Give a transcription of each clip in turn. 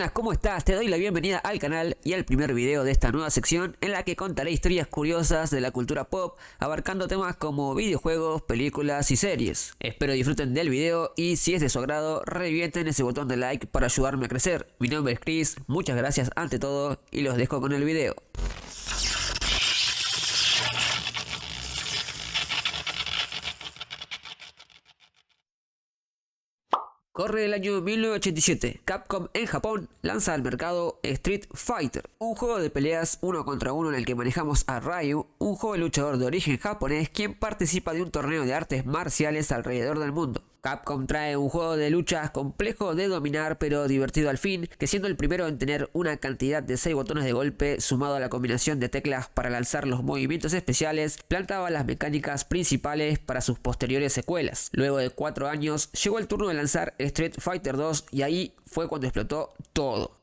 buenas, ¿cómo estás? Te doy la bienvenida al canal y al primer video de esta nueva sección en la que contaré historias curiosas de la cultura pop, abarcando temas como videojuegos, películas y series. Espero disfruten del video y si es de su agrado, revienten ese botón de like para ayudarme a crecer. Mi nombre es Chris, muchas gracias ante todo y los dejo con el video. Corre el año 1987, Capcom en Japón lanza al mercado Street Fighter, un juego de peleas uno contra uno en el que manejamos a Ryu, un joven luchador de origen japonés quien participa de un torneo de artes marciales alrededor del mundo. Capcom trae un juego de luchas complejo de dominar pero divertido al fin, que siendo el primero en tener una cantidad de 6 botones de golpe sumado a la combinación de teclas para lanzar los movimientos especiales, plantaba las mecánicas principales para sus posteriores secuelas. Luego de 4 años llegó el turno de lanzar Street Fighter 2 y ahí fue cuando explotó todo.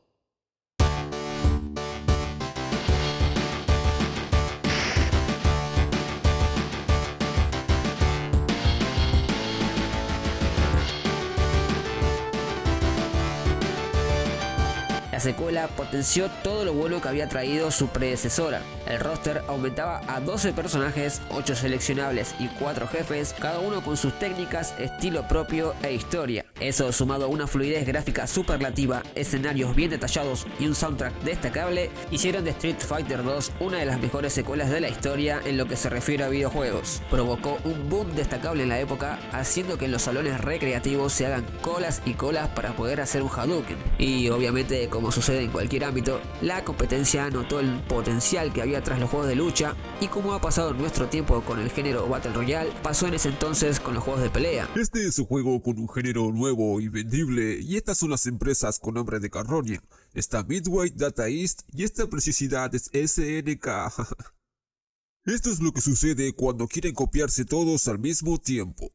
La secuela potenció todo lo bueno que había traído su predecesora. El roster aumentaba a 12 personajes, 8 seleccionables y 4 jefes, cada uno con sus técnicas, estilo propio e historia. Eso sumado a una fluidez gráfica superlativa, escenarios bien detallados y un soundtrack destacable, hicieron de Street Fighter 2 una de las mejores secuelas de la historia en lo que se refiere a videojuegos. Provocó un boom destacable en la época, haciendo que en los salones recreativos se hagan colas y colas para poder hacer un Hadouken. Y obviamente, como sucede en cualquier ámbito, la competencia notó el potencial que había tras los juegos de lucha, y como ha pasado en nuestro tiempo con el género Battle Royale, pasó en ese entonces con los juegos de pelea. Este es un juego con un género nuevo y vendible, y estas son las empresas con nombre de Carronia. Está Midway, Data East y esta precisidad es SNK. Esto es lo que sucede cuando quieren copiarse todos al mismo tiempo.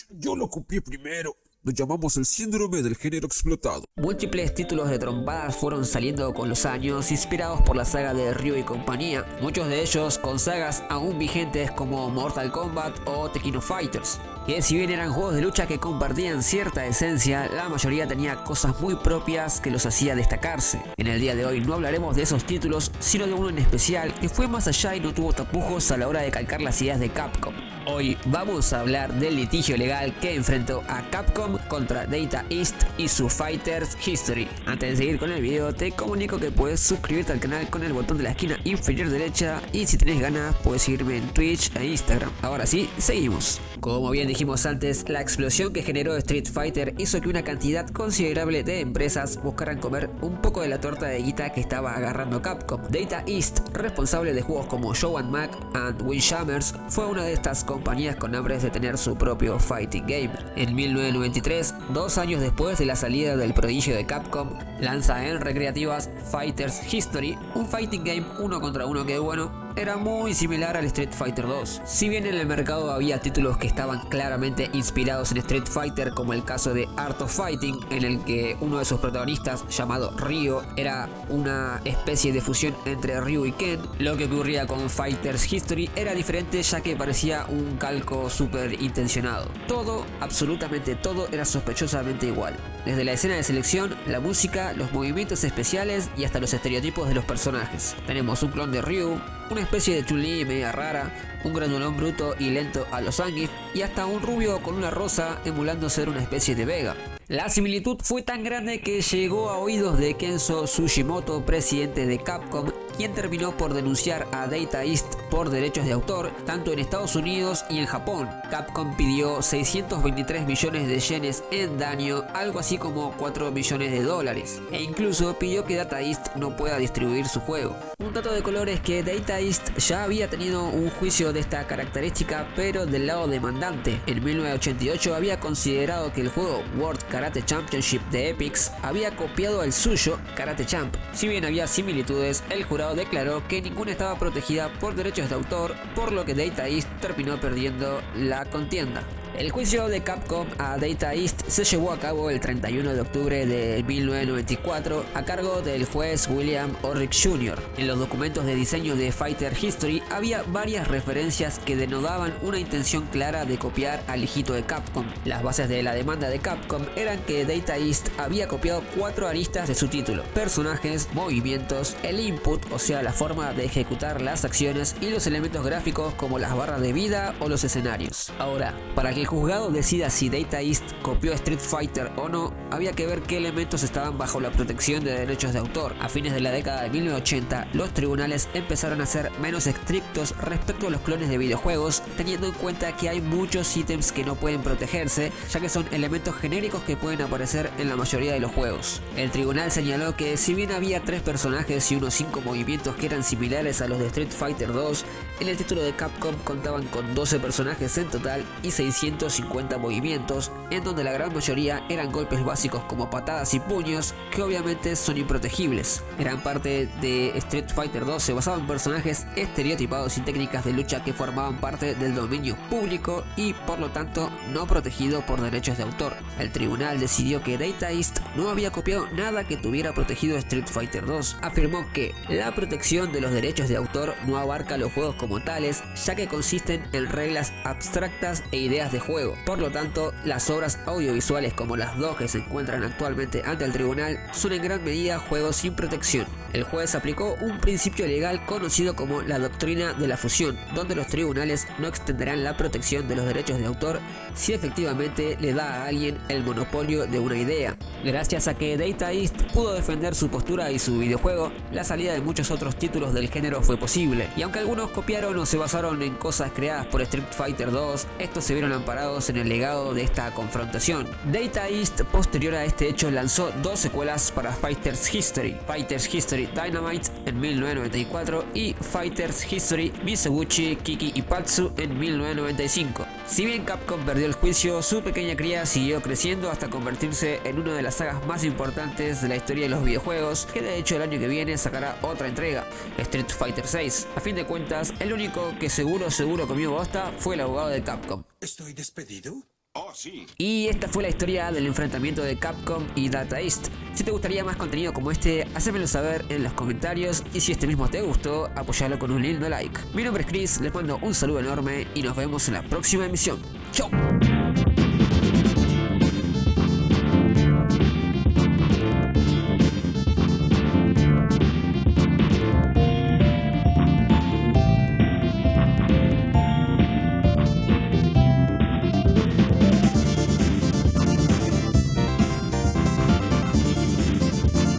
Yo lo copié primero. Lo llamamos el síndrome del género explotado. Múltiples títulos de trompadas fueron saliendo con los años, inspirados por la saga de Ryu y compañía, muchos de ellos con sagas aún vigentes como Mortal Kombat o Tekken Fighters, que si bien eran juegos de lucha que compartían cierta esencia, la mayoría tenía cosas muy propias que los hacía destacarse. En el día de hoy no hablaremos de esos títulos, sino de uno en especial que fue más allá y no tuvo tapujos a la hora de calcar las ideas de Capcom. Hoy vamos a hablar del litigio legal que enfrentó a Capcom contra Data East y su Fighters History. Antes de seguir con el video, te comunico que puedes suscribirte al canal con el botón de la esquina inferior derecha, y si tenés ganas puedes seguirme en Twitch e Instagram. Ahora sí, seguimos. Como bien dijimos antes, la explosión que generó Street Fighter hizo que una cantidad considerable de empresas buscaran comer un poco de la torta de guita que estaba agarrando Capcom. Data East, responsable de juegos como Show & Mac and Windjammers, fue una de estas compañías con hambres de tener su propio fighting game. En 1993, 2 años después de la salida del prodigio de Capcom, lanza en recreativas Fighters History, un fighting game uno contra uno que, bueno, era muy similar al Street Fighter 2. Si bien en el mercado había títulos que estaban claramente inspirados en Street Fighter, como el caso de Art of Fighting, en el que uno de sus protagonistas, llamado Ryo, era una especie de fusión entre Ryu y Ken, lo que ocurría con Fighters History era diferente, ya que parecía un calco súper intencionado. Todo, absolutamente todo, era sospechosamente igual. Desde la escena de selección, la música, los movimientos especiales y hasta los estereotipos de los personajes. Tenemos un clon de Ryu, una especie de Chun-Li media rara, un grandulón bruto y lento a los Zangief, y hasta un rubio con una rosa emulando ser una especie de Vega. La similitud fue tan grande que llegó a oídos de Kenzo Tsushimoto, presidente de Capcom, quien terminó por denunciar a Data East por derechos de autor, tanto en Estados Unidos y en Japón. Capcom pidió 623 millones de yenes en daño, algo así como 4 millones de dólares, e incluso pidió que Data East no pueda distribuir su juego. Un dato de color es que Data East ya había tenido un juicio de esta característica, pero del lado demandante. En 1988 había considerado que el juego World Karate Championship de Epix había copiado al suyo, Karate Champ. Si bien había similitudes, el jurado declaró que ninguna estaba protegida por derechos de autor, por lo que Data East terminó perdiendo la contienda. El juicio de Capcom a Data East se llevó a cabo el 31 de octubre de 1994 a cargo del juez William Orrick Jr. En los documentos de diseño de Fighter History había varias referencias que denotaban una intención clara de copiar al hijito de Capcom. Las bases de la demanda de Capcom eran que Data East había copiado 4 aristas de su título: personajes, movimientos, el input, o sea la forma de ejecutar las acciones, y los elementos gráficos como las barras de vida o los escenarios. Ahora, para que el juzgado decida si Data East copió Street Fighter o no, había que ver qué elementos estaban bajo la protección de derechos de autor. A fines de la década de 1980, los tribunales empezaron a ser menos estrictos respecto a los clones de videojuegos, teniendo en cuenta que hay muchos ítems que no pueden protegerse, ya que son elementos genéricos que pueden aparecer en la mayoría de los juegos. El tribunal señaló que si bien había 3 personajes y unos 5 movimientos que eran similares a los de Street Fighter 2, en el título de Capcom contaban con 12 personajes en total y 650 movimientos, en donde la gran mayoría eran golpes básicos como patadas y puños, que obviamente son improtegibles. Gran parte de Street Fighter 2 se basaba en personajes estereotipados y técnicas de lucha que formaban parte del dominio público y por lo tanto no protegido por derechos de autor. El tribunal decidió que Data East no había copiado nada que tuviera protegido Street Fighter 2. Afirmó que la protección de los derechos de autor no abarca los juegos como tales, ya que consisten en reglas abstractas e ideas de juego. Por lo tanto, las obras audiovisuales como las 2 que se encuentran actualmente ante el tribunal son en gran medida juegos sin protección. El juez aplicó un principio legal conocido como la doctrina de la fusión, donde los tribunales no extenderán la protección de los derechos de autor si efectivamente le da a alguien el monopolio de una idea. Gracias a que Data East pudo defender su postura y su videojuego, la salida de muchos otros títulos del género fue posible, y aunque algunos copiaron o se basaron en cosas creadas por Street Fighter 2, estos se vieron amparados en el legado de esta confrontación. Data East, posterior a este hecho, lanzó 2 secuelas para Fighters History: Fighters History Dynamite en 1994 y Fighters History Miseguchi Kiki Ipatsu en 1995. Si bien Capcom perdió el juicio, su pequeña cría siguió creciendo hasta convertirse en una de las sagas más importantes de la historia de los videojuegos, que de hecho el año que viene sacará otra entrega, Street Fighter 6. A fin de cuentas, el único que seguro comió bosta fue el abogado de Capcom. ¿Estoy despedido? Oh, sí. Y esta fue la historia del enfrentamiento de Capcom y Data East. Si te gustaría más contenido como este, hacémelo saber en los comentarios, y si este mismo te gustó, apoyalo con un lindo like. Mi nombre es Chris, les mando un saludo enorme y nos vemos en la próxima emisión. ¡Chau!